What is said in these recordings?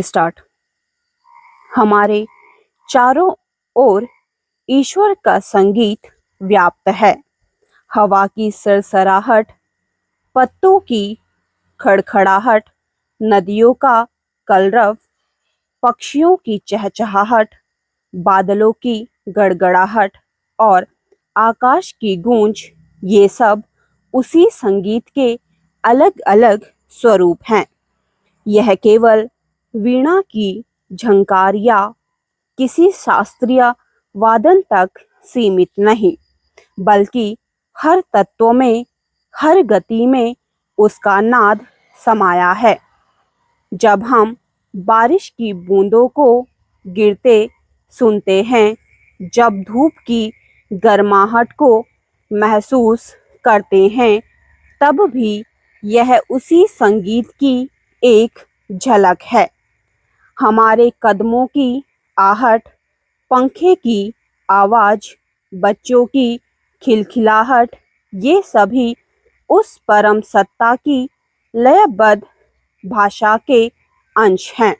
Start. हमारे चारों ओर ईश्वर का संगीत व्याप्त है। हवा की सरसराहट, पत्तों की खड़खड़ाहट, नदियों का कलरव, पक्षियों की चहचहाहट, बादलों की गड़गड़ाहट और आकाश की गूंज, ये सब उसी संगीत के अलग अलग स्वरूप हैं। यह केवल वीणा की झंकार या किसी शास्त्रीय वादन तक सीमित नहीं, बल्कि हर तत्व में, हर गति में उसका नाद समाया है। जब हम बारिश की बूंदों को गिरते सुनते हैं, जब धूप की गर्माहट को महसूस करते हैं, तब भी यह उसी संगीत की एक झलक है। हमारे कदमों की आहट, पंखे की आवाज, बच्चों की खिलखिलाहट, ये सभी उस परम सत्ता की लयबद्ध भाषा के अंश हैं।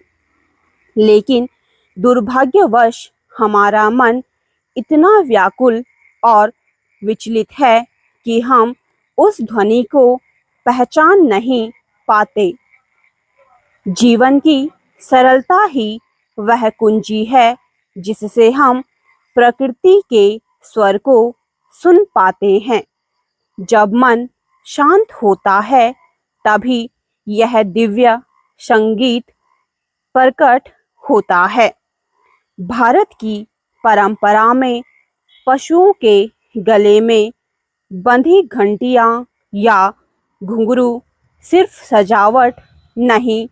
लेकिन दुर्भाग्यवश हमारा मन इतना व्याकुल और विचलित है कि हम उस ध्वनि को पहचान नहीं पाते। जीवन की सरलता ही वह कुंजी है जिससे हम प्रकृति के स्वर को सुन पाते हैं। जब मन शांत होता है, तभी यह दिव्य संगीत प्रकट होता है। भारत की परंपरा में पशुओं के गले में बंधी घंटियां या घुंघरू सिर्फ सजावट नहीं,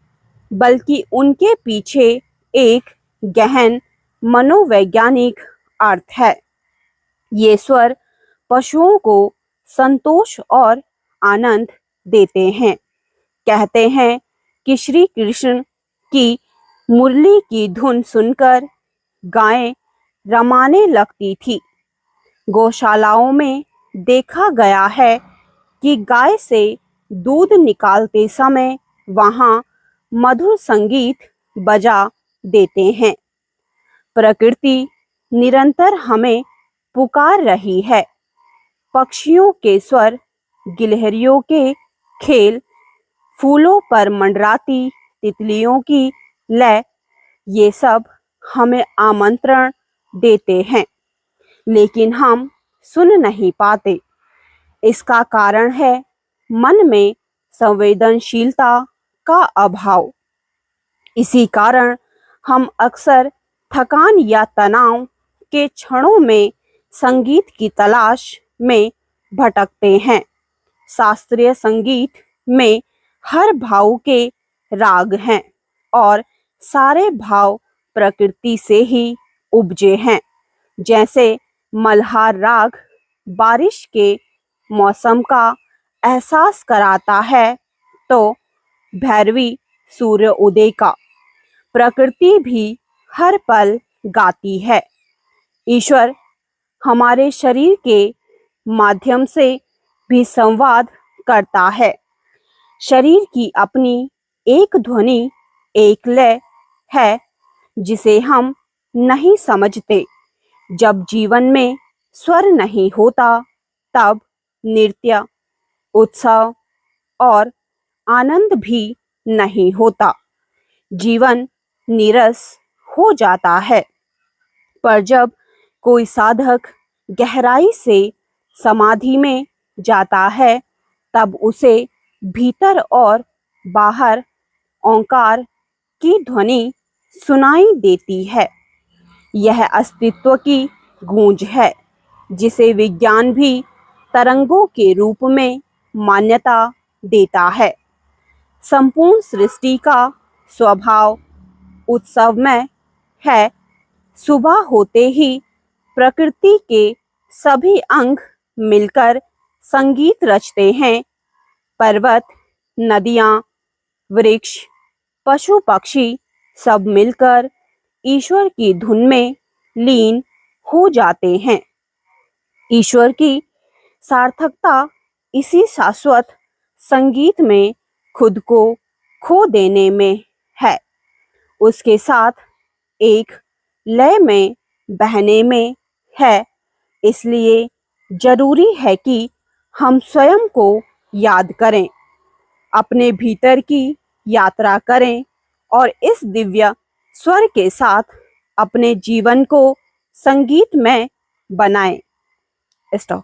बल्कि उनके पीछे एक गहन मनोवैज्ञानिक अर्थ है। ये स्वर पशुओं को संतोष और आनंद देते हैं। कहते हैं कि श्री कृष्ण की मुरली की धुन सुनकर गायें रमाने लगती थी। गौशालाओं में देखा गया है कि गाय से दूध निकालते समय वहां मधुर संगीत बजा देते हैं। प्रकृति निरंतर हमें पुकार रही है। पक्षियों के स्वर, गिलहरियों के खेल, फूलों पर मंडराती तितलियों की लय, ये सब हमें आमंत्रण देते हैं, लेकिन हम सुन नहीं पाते। इसका कारण है मन में संवेदनशीलता का अभाव। इसी कारण हम अक्सर थकान या तनाव के क्षणों में संगीत की तलाश में भटकते हैं। शास्त्रीय संगीत में हर भाव के राग हैं और सारे भाव प्रकृति से ही उपजे हैं। जैसे मल्हार राग बारिश के मौसम का एहसास कराता है, तो भैरवी सूर्य उदय का। प्रकृति भी हर पल गाती है। ईश्वर हमारे शरीर के माध्यम से भी संवाद करता है। शरीर की अपनी एक ध्वनि, एक लय है जिसे हम नहीं समझते। जब जीवन में स्वर नहीं होता, तब नृत्य, उत्सव और आनंद भी नहीं होता। जीवन नीरस हो जाता है। पर जब कोई साधक गहराई से समाधि में जाता है, तब उसे भीतर और बाहर ओंकार की ध्वनि सुनाई देती है। यह अस्तित्व की गूंज है जिसे विज्ञान भी तरंगों के रूप में मान्यता देता है। संपूर्ण सृष्टि का स्वभाव उत्सवमय है। सुबह होते ही प्रकृति के सभी अंग मिलकर संगीत रचते हैं। पर्वत, नदियां, वृक्ष, पशु पक्षी सब मिलकर ईश्वर की धुन में लीन हो जाते हैं। ईश्वर की सार्थकता इसी शाश्वत संगीत में खुद को खो देने में है। उसके साथ एक लय में बहने में है। इसलिए जरूरी है कि हम स्वयं को याद करें, अपने भीतर की यात्रा करें और इस दिव्य स्वर के साथ अपने जीवन को संगीतमय बनाएं। स्टॉप।